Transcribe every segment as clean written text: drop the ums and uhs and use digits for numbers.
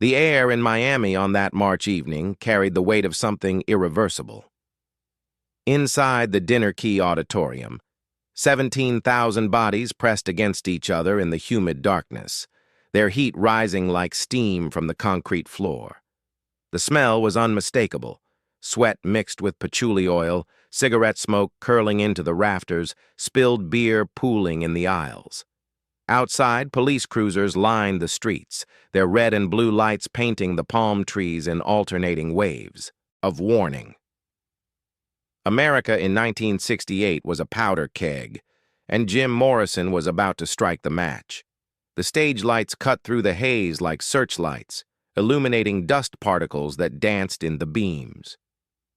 The air in Miami on that March evening carried the weight of something irreversible. Inside the Dinner Key Auditorium, 17,000 bodies pressed against each other in the humid darkness, their heat rising like steam from the concrete floor. The smell was unmistakable, sweat mixed with patchouli oil, cigarette smoke curling into the rafters, spilled beer pooling in the aisles. Outside, police cruisers lined the streets, their red and blue lights painting the palm trees in alternating waves of warning. America in 1968 was a powder keg, and Jim Morrison was about to strike the match. The stage lights cut through the haze like searchlights, illuminating dust particles that danced in the beams.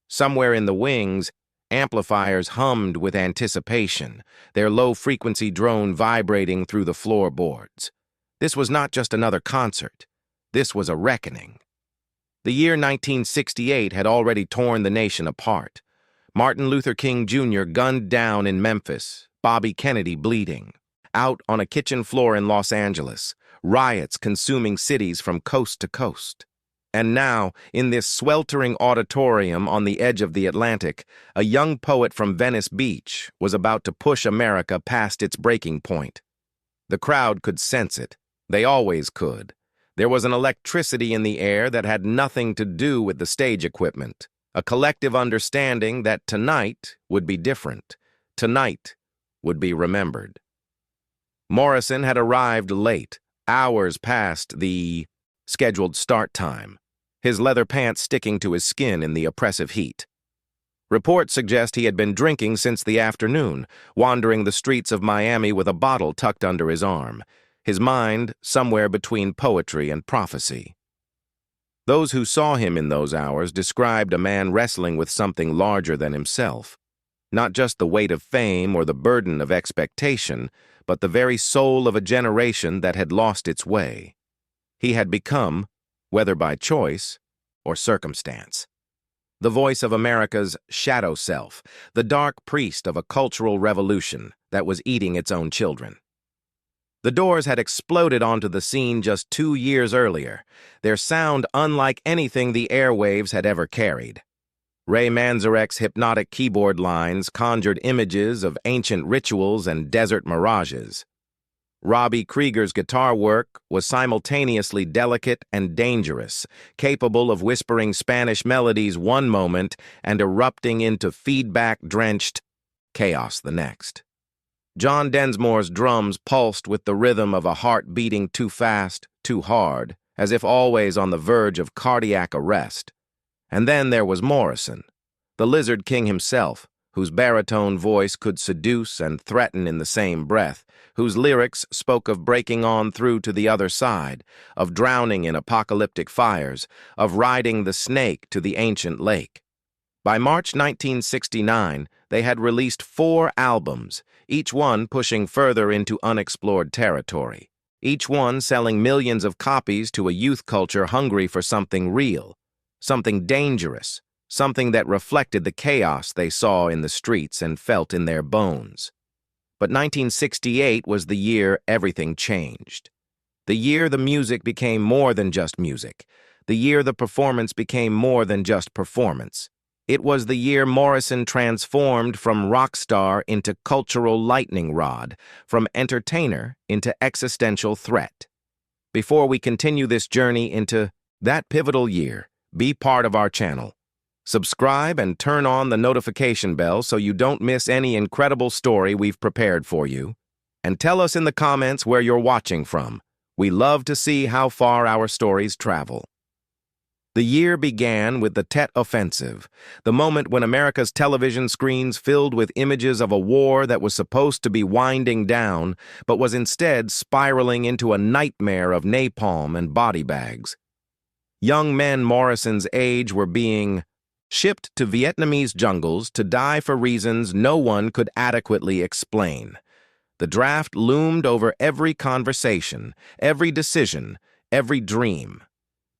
Somewhere in the wings, amplifiers hummed with anticipation, their low-frequency drone vibrating through the floorboards. This was not just another concert. This was a reckoning. The year 1968 had already torn the nation apart. Martin Luther King Jr. gunned down in Memphis, Bobby Kennedy bleeding. Out on a kitchen floor in Los Angeles, riots consuming cities from coast to coast. And now, in this sweltering auditorium on the edge of the Atlantic, a young poet from Venice Beach was about to push America past its breaking point. The crowd could sense it. They always could. There was an electricity in the air that had nothing to do with the stage equipment, a collective understanding that tonight would be different. Tonight would be remembered. Morrison had arrived late, hours past the scheduled start time, his leather pants sticking to his skin in the oppressive heat. Reports suggest he had been drinking since the afternoon, wandering the streets of Miami with a bottle tucked under his arm, his mind somewhere between poetry and prophecy. Those who saw him in those hours described a man wrestling with something larger than himself, not just the weight of fame or the burden of expectation, but the very soul of a generation that had lost its way. He had become, whether by choice or circumstance, the voice of America's shadow self, the dark priest of a cultural revolution that was eating its own children. The Doors had exploded onto the scene just 2 years earlier, their sound unlike anything the airwaves had ever carried. Ray Manzarek's hypnotic keyboard lines conjured images of ancient rituals and desert mirages. Robbie Krieger's guitar work was simultaneously delicate and dangerous, capable of whispering Spanish melodies one moment and erupting into feedback-drenched chaos the next. John Densmore's drums pulsed with the rhythm of a heart beating too fast, too hard, as if always on the verge of cardiac arrest. And then there was Morrison, the Lizard King himself, whose baritone voice could seduce and threaten in the same breath, whose lyrics spoke of breaking on through to the other side, of drowning in apocalyptic fires, of riding the snake to the ancient lake. By March 1969, they had released 4 albums, each one pushing further into unexplored territory, each one selling millions of copies to a youth culture hungry for something real, something dangerous, something that reflected the chaos they saw in the streets and felt in their bones. But 1968 was the year everything changed. The year the music became more than just music. The year the performance became more than just performance. It was the year Morrison transformed from rock star into cultural lightning rod, from entertainer into existential threat. Before we continue this journey into that pivotal year, be part of our channel. Subscribe and turn on the notification bell so you don't miss any incredible story we've prepared for you. And tell us in the comments where you're watching from. We love to see how far our stories travel. The year began with the Tet Offensive, the moment when America's television screens filled with images of a war that was supposed to be winding down, but was instead spiraling into a nightmare of napalm and body bags. Young men Morrison's age were being shipped to Vietnamese jungles to die for reasons no one could adequately explain. The draft loomed over every conversation, every decision, every dream.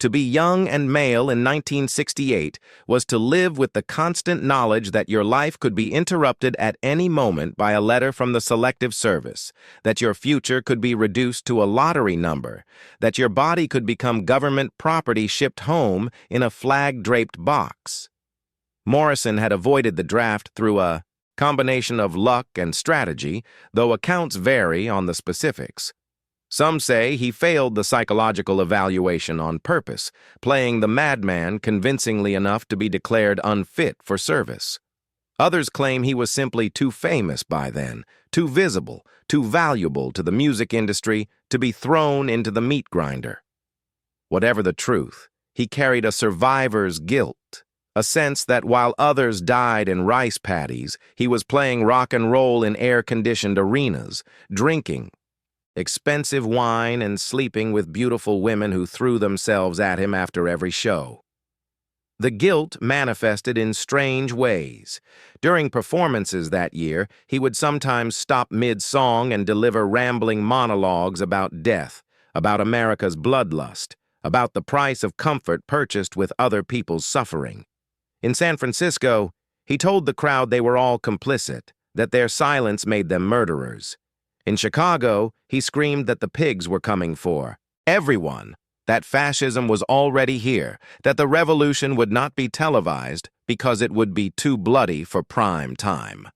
To be young and male in 1968 was to live with the constant knowledge that your life could be interrupted at any moment by a letter from the Selective Service, that your future could be reduced to a lottery number, that your body could become government property shipped home in a flag-draped box. Morrison had avoided the draft through a combination of luck and strategy, though accounts vary on the specifics. Some say he failed the psychological evaluation on purpose, playing the madman convincingly enough to be declared unfit for service. Others claim he was simply too famous by then, too visible, too valuable to the music industry to be thrown into the meat grinder. Whatever the truth, he carried a survivor's guilt, a sense that while others died in rice paddies, he was playing rock and roll in air-conditioned arenas, drinking expensive wine and sleeping with beautiful women who threw themselves at him after every show. The guilt manifested in strange ways. During performances that year, he would sometimes stop mid-song and deliver rambling monologues about death, about America's bloodlust, about the price of comfort purchased with other people's suffering. In San Francisco, he told the crowd they were all complicit, that their silence made them murderers. In Chicago, he screamed that the pigs were coming for everyone, that fascism was already here, that the revolution would not be televised because it would be too bloody for prime time.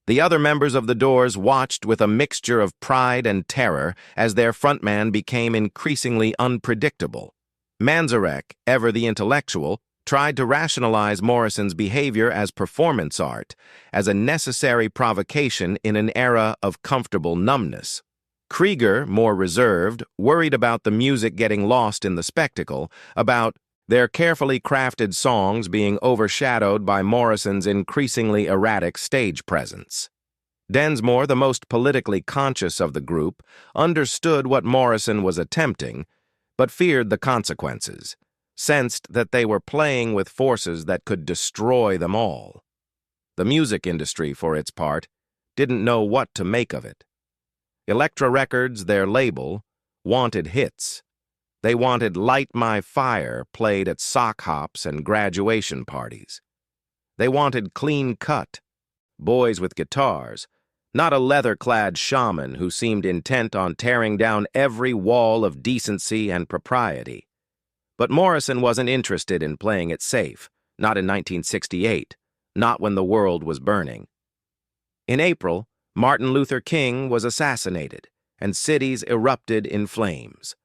The other members of the Doors watched with a mixture of pride and terror as their frontman became increasingly unpredictable. Manzarek, ever the intellectual, tried to rationalize Morrison's behavior as performance art, as a necessary provocation in an era of comfortable numbness. Krieger, more reserved, worried about the music getting lost in the spectacle, about their carefully crafted songs being overshadowed by Morrison's increasingly erratic stage presence. Densmore, the most politically conscious of the group, understood what Morrison was attempting, but feared the consequences, sensed that they were playing with forces that could destroy them all. The music industry, for its part, didn't know what to make of it. Elektra Records, their label, wanted hits. They wanted Light My Fire played at sock hops and graduation parties. They wanted clean cut, boys with guitars, not a leather-clad shaman who seemed intent on tearing down every wall of decency and propriety. But Morrison wasn't interested in playing it safe, not in 1968, not when the world was burning. In April, Martin Luther King was assassinated, and cities erupted in flames.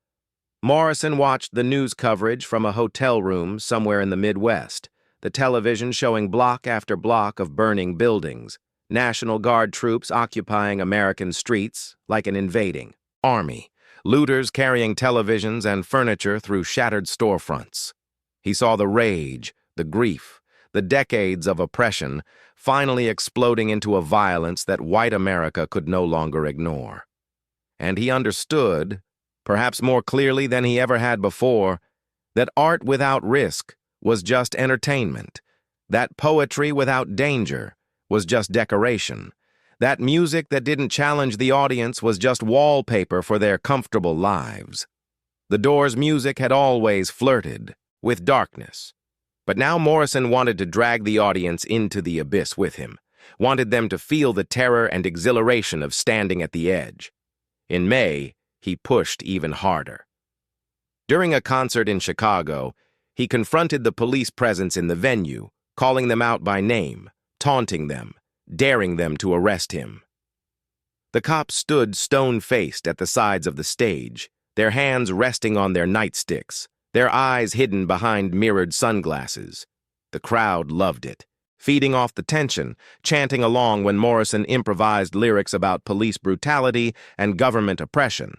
Morrison watched the news coverage from a hotel room somewhere in the Midwest, the television showing block after block of burning buildings, National Guard troops occupying American streets like an invading army, looters carrying televisions and furniture through shattered storefronts. He saw the rage, the grief, the decades of oppression finally exploding into a violence that white America could no longer ignore. And he understood, perhaps more clearly than he ever had before, that art without risk was just entertainment, that poetry without danger was just decoration, that music that didn't challenge the audience was just wallpaper for their comfortable lives. The Doors' music had always flirted with darkness. But now Morrison wanted to drag the audience into the abyss with him, wanted them to feel the terror and exhilaration of standing at the edge. In May, he pushed even harder. During a concert in Chicago, he confronted the police presence in the venue, calling them out by name, taunting them, daring them to arrest him. The cops stood stone-faced at the sides of the stage, their hands resting on their nightsticks, their eyes hidden behind mirrored sunglasses. The crowd loved it, feeding off the tension, chanting along when Morrison improvised lyrics about police brutality and government oppression.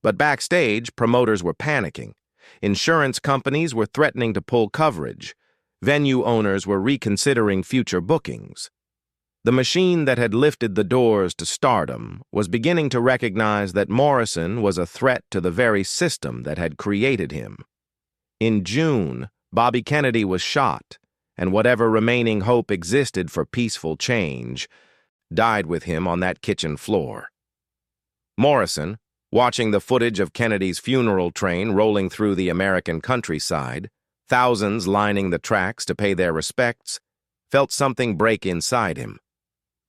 But backstage, promoters were panicking. Insurance companies were threatening to pull coverage. Venue owners were reconsidering future bookings. The machine that had lifted the Doors to stardom was beginning to recognize that Morrison was a threat to the very system that had created him. In June, Bobby Kennedy was shot, and whatever remaining hope existed for peaceful change died with him on that kitchen floor. Morrison, Watching the footage of Kennedy's funeral train rolling through the American countryside, thousands lining the tracks to pay their respects, felt something break inside him.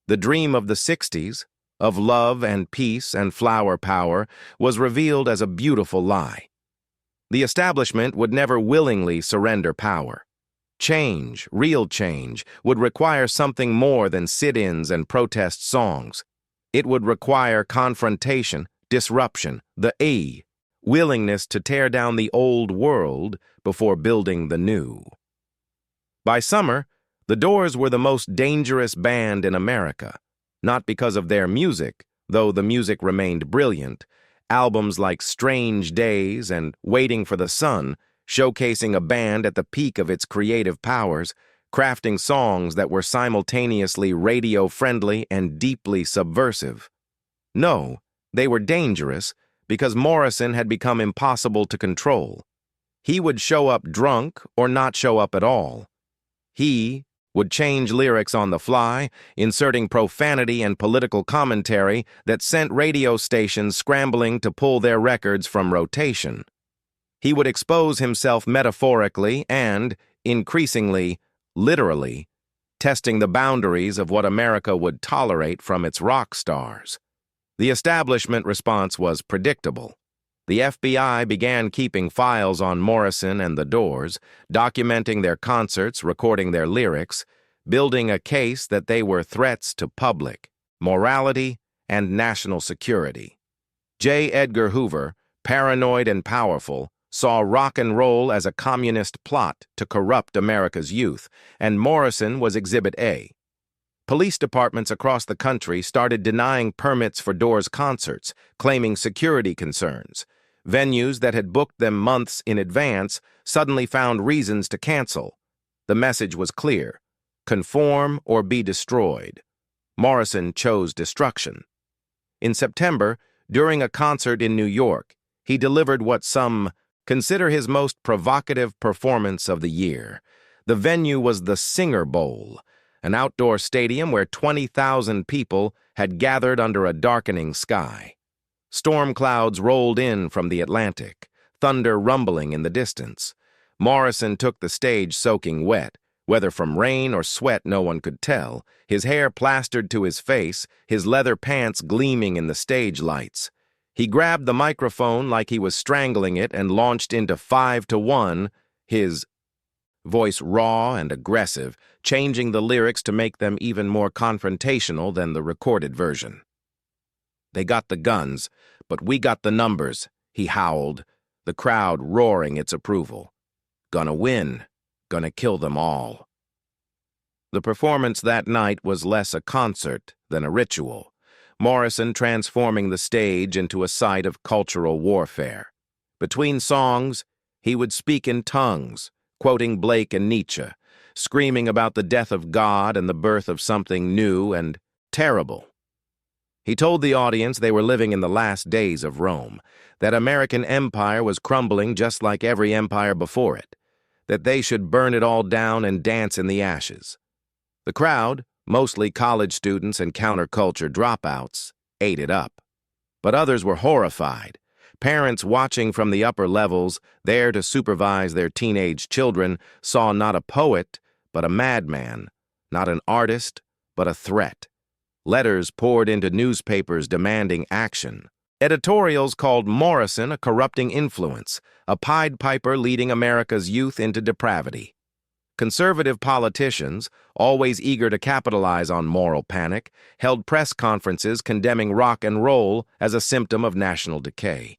The dream of the 60s, of love and peace and flower power, was revealed as a beautiful lie. The establishment would never willingly surrender power. Change, real change, would require something more than sit-ins and protest songs. It would require confrontation, disruption, the willingness to tear down the old world before building the new. By summer, the Doors were the most dangerous band in America, not because of their music, though the music remained brilliant. Albums like Strange Days and Waiting for the Sun, showcasing a band at the peak of its creative powers, crafting songs that were simultaneously radio-friendly and deeply subversive. No, they were dangerous because Morrison had become impossible to control. He would show up drunk or not show up at all. He would change lyrics on the fly, inserting profanity and political commentary that sent radio stations scrambling to pull their records from rotation. He would expose himself metaphorically and, increasingly, literally, testing the boundaries of what America would tolerate from its rock stars. The establishment response was predictable. The FBI began keeping files on Morrison and the Doors, documenting their concerts, recording their lyrics, building a case that they were threats to public, morality, and national security. J. Edgar Hoover, paranoid and powerful, saw rock and roll as a communist plot to corrupt America's youth, and Morrison was Exhibit A. Police departments across the country started denying permits for Doors concerts, claiming security concerns. Venues that had booked them months in advance suddenly found reasons to cancel. The message was clear: conform or be destroyed. Morrison chose destruction. In September, during a concert in New York, he delivered what some consider his most provocative performance of the year. The venue was the Singer Bowl, an outdoor stadium where 20,000 people had gathered under a darkening sky. Storm clouds rolled in from the Atlantic, thunder rumbling in the distance. Morrison took the stage soaking wet, whether from rain or sweat no one could tell, his hair plastered to his face, his leather pants gleaming in the stage lights. He grabbed the microphone like he was strangling it and launched into 5-1, his voice raw and aggressive, changing the lyrics to make them even more confrontational than the recorded version. "They got the guns, but we got the numbers," he howled, the crowd roaring its approval. "Gonna win, gonna kill them all." The performance that night was less a concert than a ritual, Morrison transforming the stage into a site of cultural warfare. Between songs, he would speak in tongues, quoting Blake and Nietzsche, screaming about the death of God and the birth of something new and terrible. He told the audience they were living in the last days of Rome, that American empire was crumbling just like every empire before it, that they should burn it all down and dance in the ashes. The crowd, mostly college students and counterculture dropouts, ate it up. But others were horrified. Parents watching from the upper levels, there to supervise their teenage children, saw not a poet, but a madman, not an artist, but a threat. Letters poured into newspapers demanding action. Editorials called Morrison a corrupting influence, a Pied Piper leading America's youth into depravity. Conservative politicians, always eager to capitalize on moral panic, held press conferences condemning rock and roll as a symptom of national decay.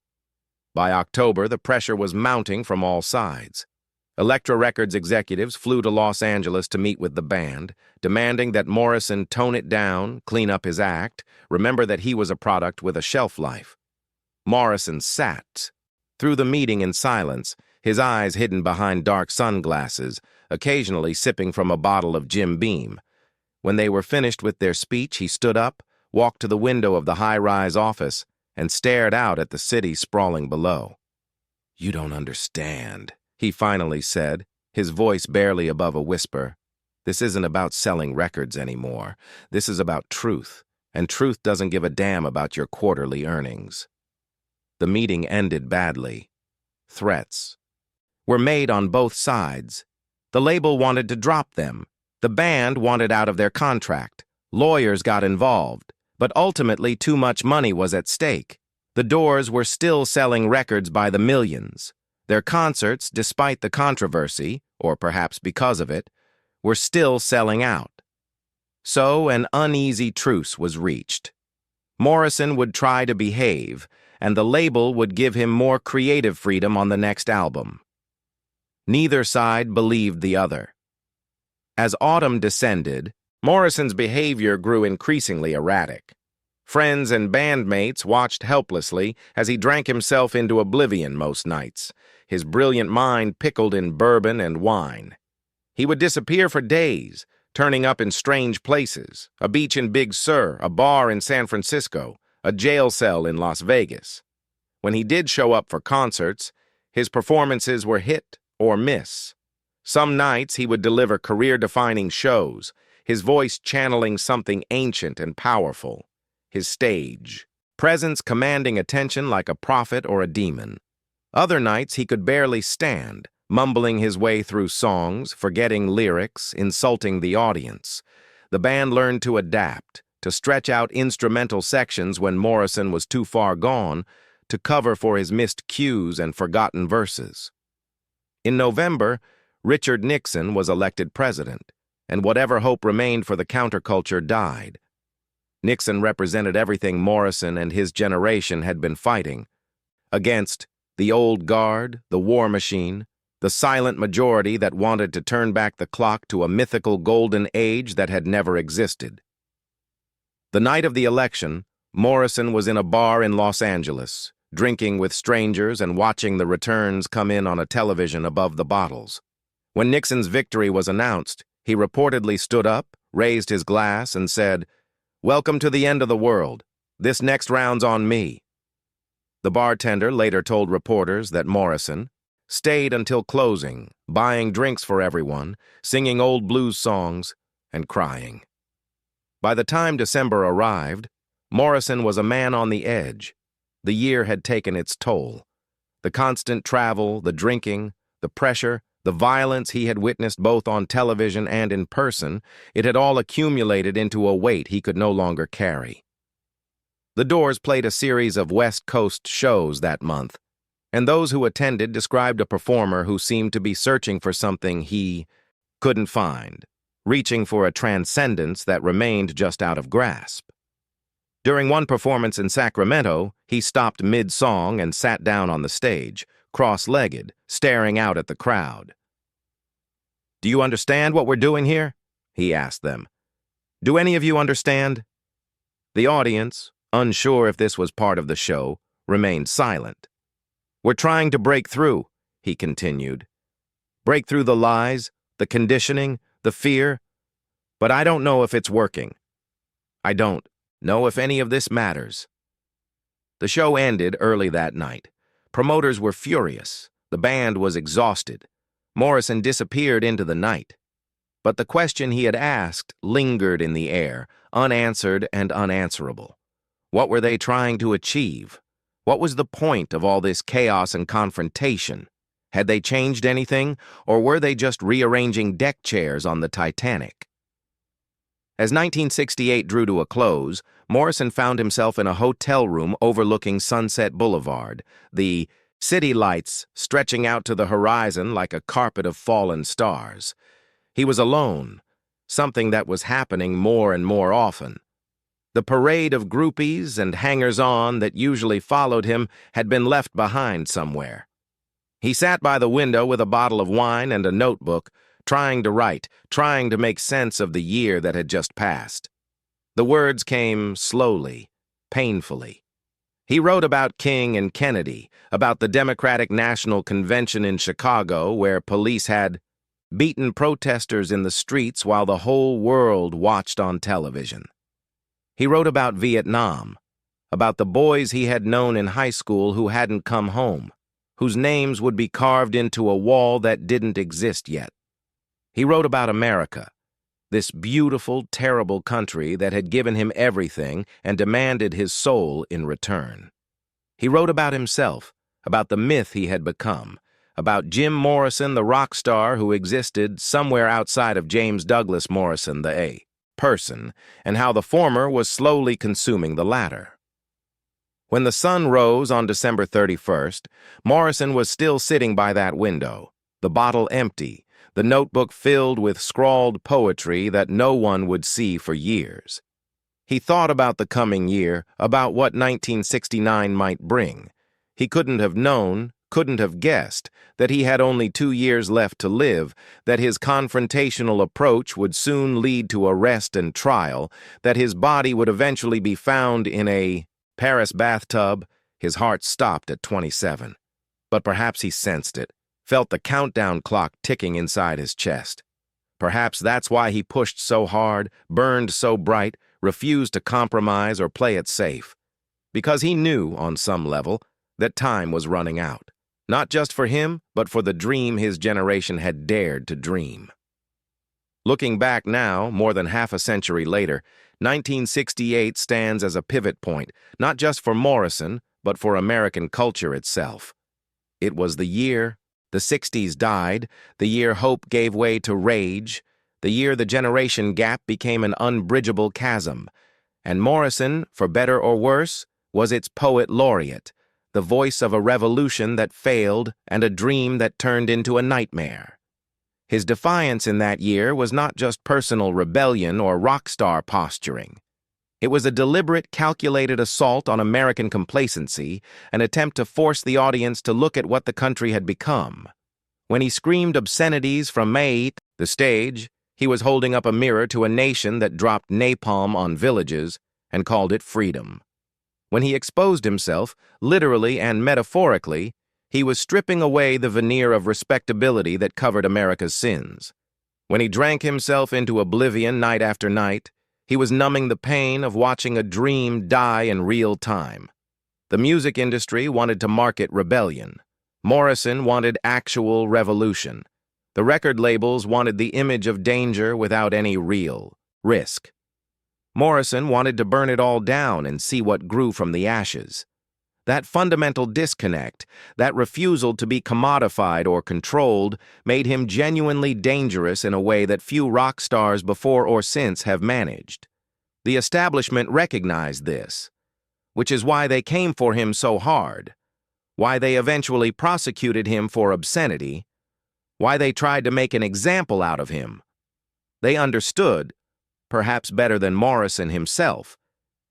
By October, the pressure was mounting from all sides. Elektra Records executives flew to Los Angeles to meet with the band, demanding that Morrison tone it down, clean up his act, remember that he was a product with a shelf life. Morrison sat through the meeting in silence, his eyes hidden behind dark sunglasses, occasionally sipping from a bottle of Jim Beam. When they were finished with their speech, he stood up, walked to the window of the high-rise office, and stared out at the city sprawling below. "You don't understand," he finally said, his voice barely above a whisper. "This isn't about selling records anymore. This is about truth, and truth doesn't give a damn about your quarterly earnings." The meeting ended badly. Threats were made on both sides. The label wanted to drop them. The band wanted out of their contract. Lawyers got involved, but ultimately too much money was at stake. The Doors were still selling records by the millions. Their concerts, despite the controversy, or perhaps because of it, were still selling out. So an uneasy truce was reached. Morrison would try to behave, and the label would give him more creative freedom on the next album. Neither side believed the other. As autumn descended, Morrison's behavior grew increasingly erratic. Friends and bandmates watched helplessly as he drank himself into oblivion most nights, his brilliant mind pickled in bourbon and wine. He would disappear for days, turning up in strange places, a beach in Big Sur, a bar in San Francisco, a jail cell in Las Vegas. When he did show up for concerts, his performances were hit or miss. Some nights he would deliver career-defining shows, his voice channeling something ancient and powerful, his stage presence commanding attention like a prophet or a demon. Other nights he could barely stand, mumbling his way through songs, forgetting lyrics, insulting the audience. The band learned to adapt, to stretch out instrumental sections when Morrison was too far gone, to cover for his missed cues and forgotten verses. In November, Richard Nixon was elected president, and whatever hope remained for the counterculture died. Nixon represented everything Morrison and his generation had been fighting against: the old guard, the war machine, the silent majority that wanted to turn back the clock to a mythical golden age that had never existed. The night of the election, Morrison was in a bar in Los Angeles, drinking with strangers and watching the returns come in on a television above the bottles. When Nixon's victory was announced, he reportedly stood up, raised his glass, and said, "Welcome to the end of the world. This next round's on me." The bartender later told reporters that Morrison stayed until closing, buying drinks for everyone, singing old blues songs, and crying. By the time December arrived, Morrison was a man on the edge. The year had taken its toll. The constant travel, the drinking, the pressure, the violence he had witnessed both on television and in person, it had all accumulated into a weight he could no longer carry. The Doors played a series of West Coast shows that month, and those who attended described a performer who seemed to be searching for something he couldn't find, reaching for a transcendence that remained just out of grasp. During one performance in Sacramento, he stopped mid-song and sat down on the stage, cross-legged, staring out at the crowd. "Do you understand what we're doing here?" he asked them. "Do any of you understand?" The audience, unsure if this was part of the show, remained silent. "We're trying to break through," he continued. "Break through the lies, the conditioning, the fear. But I don't know if it's working. I don't know if any of this matters." The show ended early that night. Promoters were furious. The band was exhausted. Morrison disappeared into the night. But the question he had asked lingered in the air, unanswered and unanswerable. What were they trying to achieve? What was the point of all this chaos and confrontation? Had they changed anything, or were they just rearranging deck chairs on the Titanic? As 1968 drew to a close, Morrison found himself in a hotel room overlooking Sunset Boulevard, the city lights stretching out to the horizon like a carpet of fallen stars. He was alone, something that was happening more and more often. The parade of groupies and hangers-on that usually followed him had been left behind somewhere. He sat by the window with a bottle of wine and a notebook, trying to write, trying to make sense of the year that had just passed. The words came slowly, painfully. He wrote about King and Kennedy, about the Democratic National Convention in Chicago, where police had beaten protesters in the streets while the whole world watched on television. He wrote about Vietnam, about the boys he had known in high school who hadn't come home, whose names would be carved into a wall that didn't exist yet. He wrote about America, this beautiful, terrible country that had given him everything and demanded his soul in return. He wrote about himself, about the myth he had become, about Jim Morrison, the rock star who existed somewhere outside of James Douglas Morrison, the person, and how the former was slowly consuming the latter. When the sun rose on December 31st, Morrison was still sitting by that window, the bottle empty, the notebook filled with scrawled poetry that no one would see for years. He thought about the coming year, about what 1969 might bring. He couldn't have known, couldn't have guessed, that he had only 2 years left to live, that his confrontational approach would soon lead to arrest and trial, that his body would eventually be found in a Paris bathtub. His heart stopped at 27. But perhaps he sensed it, felt the countdown clock ticking inside his chest. Perhaps that's why he pushed so hard, burned so bright, refused to compromise or play it safe. Because he knew, on some level, that time was running out. Not just for him, but for the dream his generation had dared to dream. Looking back now, more than half a century later, 1968 stands as a pivot point, not just for Morrison, but for American culture itself. It was the year the 60s died, the year hope gave way to rage, the year the generation gap became an unbridgeable chasm, and Morrison, for better or worse, was its poet laureate, the voice of a revolution that failed and a dream that turned into a nightmare. His defiance in that year was not just personal rebellion or rock star posturing. It was a deliberate, calculated assault on American complacency, an attempt to force the audience to look at what the country had become. When he screamed obscenities from the stage, he was holding up a mirror to a nation that dropped napalm on villages and called it freedom. When he exposed himself, literally and metaphorically, he was stripping away the veneer of respectability that covered America's sins. When he drank himself into oblivion night after night, he was numbing the pain of watching a dream die in real time. The music industry wanted to market rebellion. Morrison wanted actual revolution. The record labels wanted the image of danger without any real risk. Morrison wanted to burn it all down and see what grew from the ashes. That fundamental disconnect, that refusal to be commodified or controlled, made him genuinely dangerous in a way that few rock stars before or since have managed. The establishment recognized this, which is why they came for him so hard, why they eventually prosecuted him for obscenity, why they tried to make an example out of him. They understood, perhaps better than Morrison himself,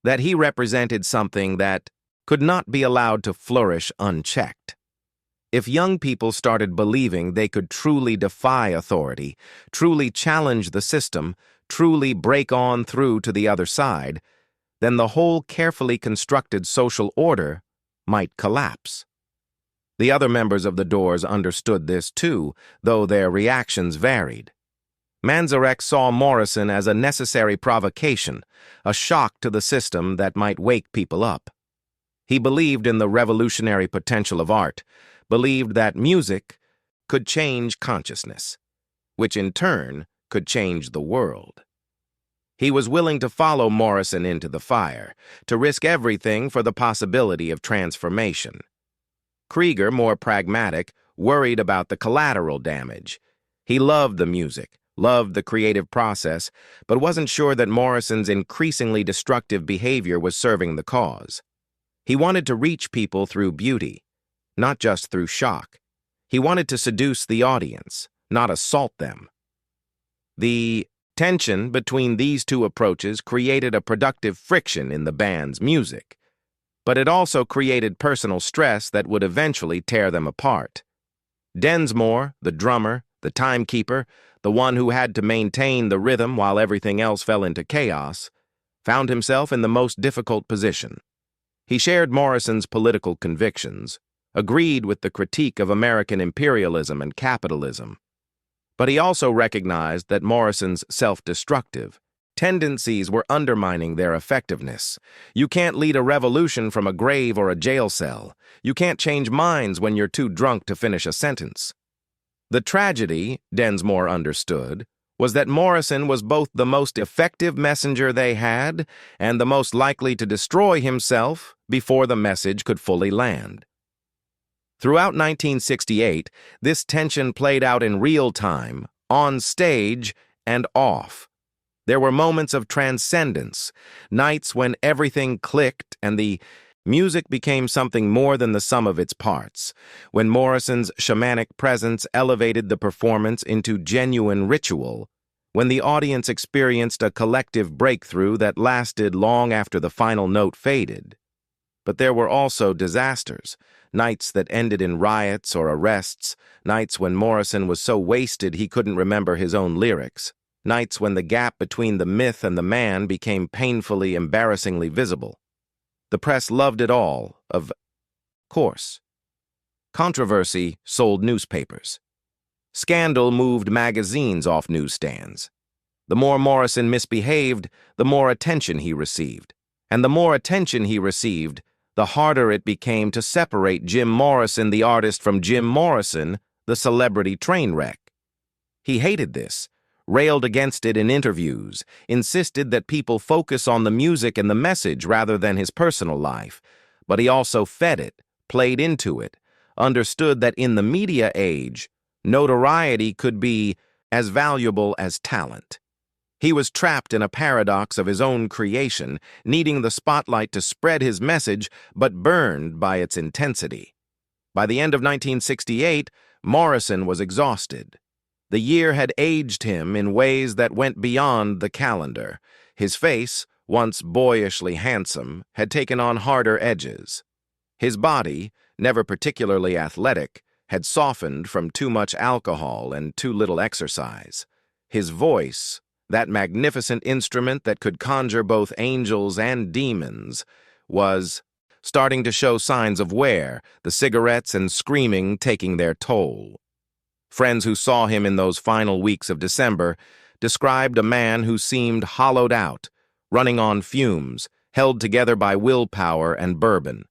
that he represented something that could not be allowed to flourish unchecked. If young people started believing they could truly defy authority, truly challenge the system, truly break on through to the other side, then the whole carefully constructed social order might collapse. The other members of the Doors understood this too, though their reactions varied. Manzarek saw Morrison as a necessary provocation, a shock to the system that might wake people up. He believed in the revolutionary potential of art, believed that music could change consciousness, which in turn could change the world. He was willing to follow Morrison into the fire, to risk everything for the possibility of transformation. Krieger, more pragmatic, worried about the collateral damage. He loved the music, loved the creative process, but wasn't sure that Morrison's increasingly destructive behavior was serving the cause. He wanted to reach people through beauty, not just through shock. He wanted to seduce the audience, not assault them. The tension between these two approaches created a productive friction in the band's music, but it also created personal stress that would eventually tear them apart. Densmore, the drummer, the timekeeper, the one who had to maintain the rhythm while everything else fell into chaos, found himself in the most difficult position. He shared Morrison's political convictions, agreed with the critique of American imperialism and capitalism, but he also recognized that Morrison's self-destructive tendencies were undermining their effectiveness. You can't lead a revolution from a grave or a jail cell. You can't change minds when you're too drunk to finish a sentence. The tragedy, Densmore understood, was that Morrison was both the most effective messenger they had and the most likely to destroy himself before the message could fully land. Throughout 1968, this tension played out in real time, on stage and off. There were moments of transcendence, nights when everything clicked and the music became something more than the sum of its parts, when Morrison's shamanic presence elevated the performance into genuine ritual, when the audience experienced a collective breakthrough that lasted long after the final note faded. But there were also disasters, nights that ended in riots or arrests, nights when Morrison was so wasted he couldn't remember his own lyrics, nights when the gap between the myth and the man became painfully, embarrassingly visible. The press loved it all, of course. Controversy sold newspapers. Scandal moved magazines off newsstands. The more Morrison misbehaved, the more attention he received. And the more attention he received, the harder it became to separate Jim Morrison, the artist, from Jim Morrison, the celebrity train wreck. He hated this, railed against it in interviews, insisted that people focus on the music and the message rather than his personal life. But he also fed it, played into it, understood that in the media age, notoriety could be as valuable as talent. He was trapped in a paradox of his own creation, needing the spotlight to spread his message, but burned by its intensity. By the end of 1968, Morrison was exhausted. The year had aged him in ways that went beyond the calendar. His face, once boyishly handsome, had taken on harder edges. His body, never particularly athletic, had softened from too much alcohol and too little exercise. His voice, that magnificent instrument that could conjure both angels and demons, was starting to show signs of wear, the cigarettes and screaming taking their toll. Friends who saw him in those final weeks of December described a man who seemed hollowed out, running on fumes, held together by willpower and bourbon.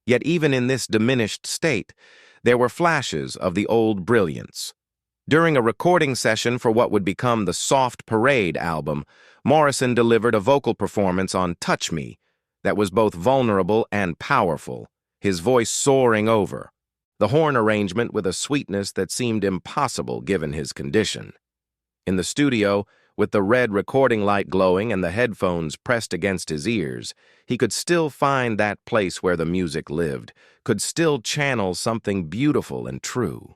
Yet even in this diminished state, there were flashes of the old brilliance. During a recording session for what would become the Soft Parade album, Morrison delivered a vocal performance on Touch Me that was both vulnerable and powerful, his voice soaring over, the horn arrangement with a sweetness that seemed impossible given his condition. In the studio, with the red recording light glowing and the headphones pressed against his ears, he could still find that place where the music lived, could still channel something beautiful and true.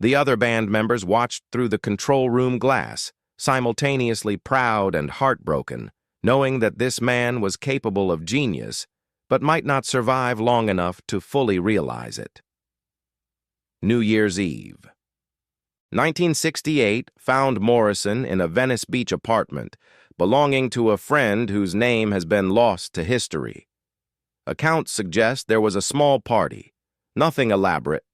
The other band members watched through the control room glass, simultaneously proud and heartbroken, knowing that this man was capable of genius, but might not survive long enough to fully realize it. New Year's Eve. 1968 found Morrison in a Venice Beach apartment, belonging to a friend whose name has been lost to history. Accounts suggest there was a small party, nothing elaborate,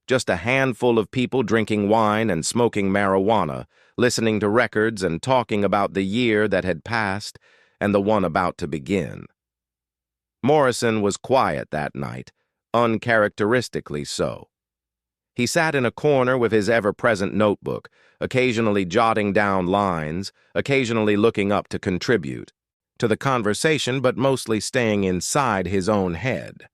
just a handful of people drinking wine and smoking marijuana, listening to records and talking about the year that had passed and the one about to begin. Morrison was quiet that night, uncharacteristically so. He sat in a corner with his ever-present notebook, occasionally jotting down lines, occasionally looking up to contribute to the conversation, but mostly staying inside his own head.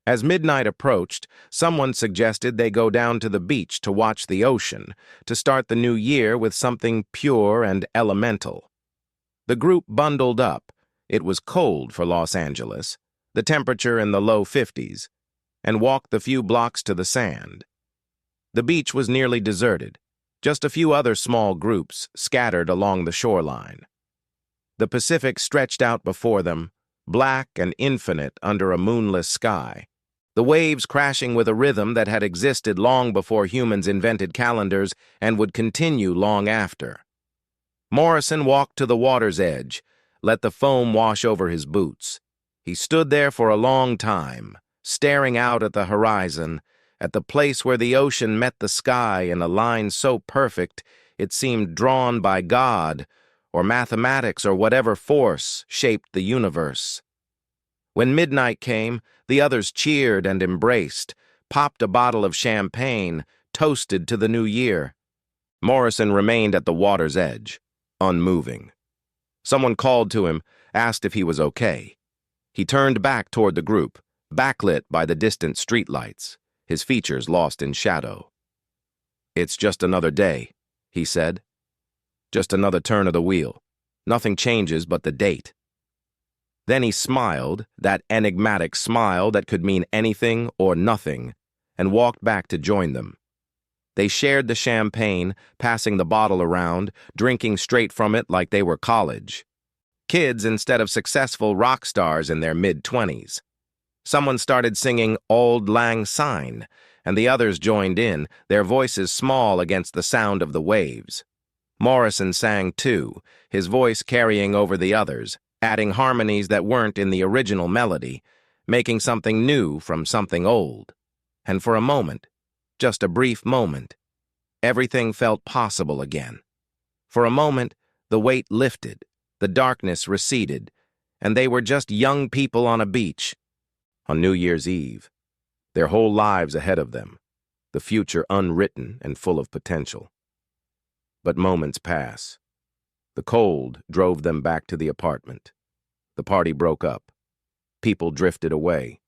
As midnight approached, someone suggested they go down to the beach to watch the ocean, to start the new year with something pure and elemental. The group bundled up. It was cold for Los Angeles, the temperature in the low 50s, and walked the few blocks to the sand. The beach was nearly deserted, just a few other small groups scattered along the shoreline. The Pacific stretched out before them, black and infinite under a moonless sky, the waves crashing with a rhythm that had existed long before humans invented calendars and would continue long after. Morrison walked to the water's edge, let the foam wash over his boots. He stood there for a long time, staring out at the horizon, at the place where the ocean met the sky in a line so perfect it seemed drawn by God or mathematics or whatever force shaped the universe. When midnight came, the others cheered and embraced, popped a bottle of champagne, toasted to the new year. Morrison remained at the water's edge, unmoving. Someone called to him, asked if he was okay. He turned back toward the group, backlit by the distant streetlights, his features lost in shadow. "It's just another day," he said. "Just another turn of the wheel. Nothing changes but the date." Then he smiled, that enigmatic smile that could mean anything or nothing, and walked back to join them. They shared the champagne, passing the bottle around, drinking straight from it like they were college. Kids instead of successful rock stars in their mid-20s. Someone started singing Auld Lang Syne, and the others joined in, their voices small against the sound of the waves. Morrison sang too, his voice carrying over the others, adding harmonies that weren't in the original melody, making something new from something old. And for a moment, just a brief moment, everything felt possible again. For a moment, the weight lifted, the darkness receded, and they were just young people on a beach. On New Year's Eve, their whole lives ahead of them, the future unwritten and full of potential. But moments pass. The cold drove them back to the apartment. The party broke up. People drifted away.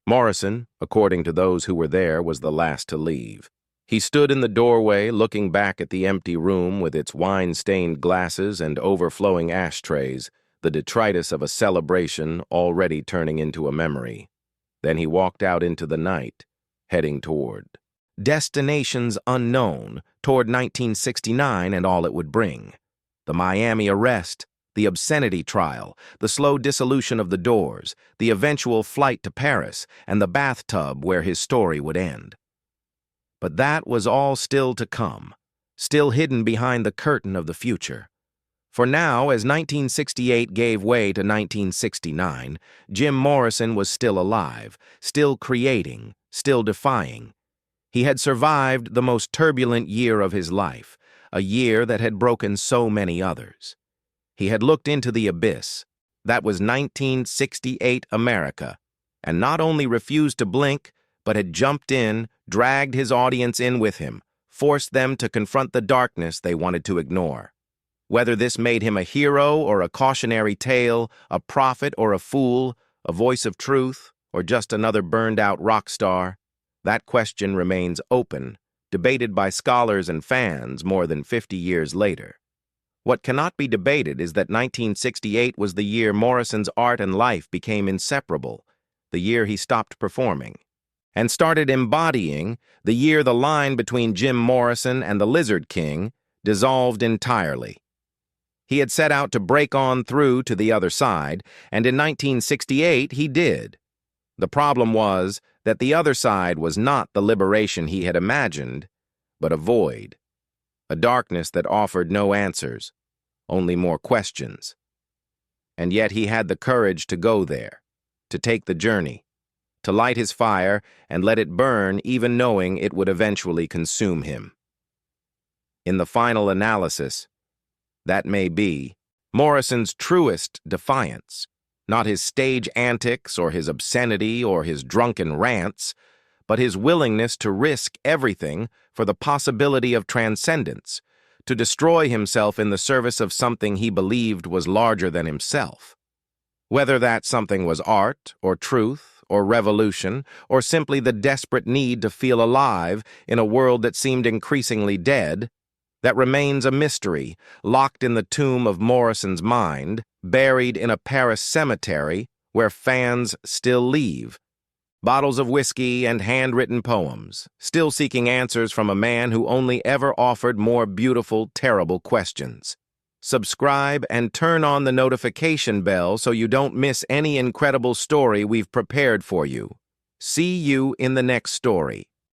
Morrison, according to those who were there, was the last to leave. He stood in the doorway looking back at the empty room with its wine-stained glasses and overflowing ashtrays, the detritus of a celebration already turning into a memory. Then he walked out into the night, heading toward destinations unknown, toward 1969 and all it would bring. The Miami arrest, the obscenity trial, the slow dissolution of the Doors, the eventual flight to Paris, and the bathtub where his story would end. But that was all still to come, still hidden behind the curtain of the future. For now, as 1968 gave way to 1969, Jim Morrison was still alive, still creating, still defying. He had survived the most turbulent year of his life, a year that had broken so many others. He had looked into the abyss. That was 1968 America, and not only refused to blink, but had jumped in, dragged his audience in with him, forced them to confront the darkness they wanted to ignore. Whether this made him a hero or a cautionary tale, a prophet or a fool, a voice of truth, or just another burned-out rock star, that question remains open, debated by scholars and fans more than 50 years later. What cannot be debated is that 1968 was the year Morrison's art and life became inseparable, the year he stopped performing, and started embodying, the year the line between Jim Morrison and the Lizard King dissolved entirely. He had set out to break on through to the other side, and in 1968 he did. The problem was that the other side was not the liberation he had imagined, but a void, a darkness that offered no answers, only more questions. And yet he had the courage to go there, to take the journey, to light his fire and let it burn even knowing it would eventually consume him. In the final analysis, that may be Morrison's truest defiance, not his stage antics or his obscenity or his drunken rants, but his willingness to risk everything for the possibility of transcendence, to destroy himself in the service of something he believed was larger than himself. Whether that something was art or truth or revolution or simply the desperate need to feel alive in a world that seemed increasingly dead, that remains a mystery, locked in the tomb of Morrison's mind, buried in a Paris cemetery where fans still leave. Bottles of whiskey and handwritten poems, still seeking answers from a man who only ever offered more beautiful, terrible questions. Subscribe and turn on the notification bell so you don't miss any incredible story we've prepared for you. See you in the next story.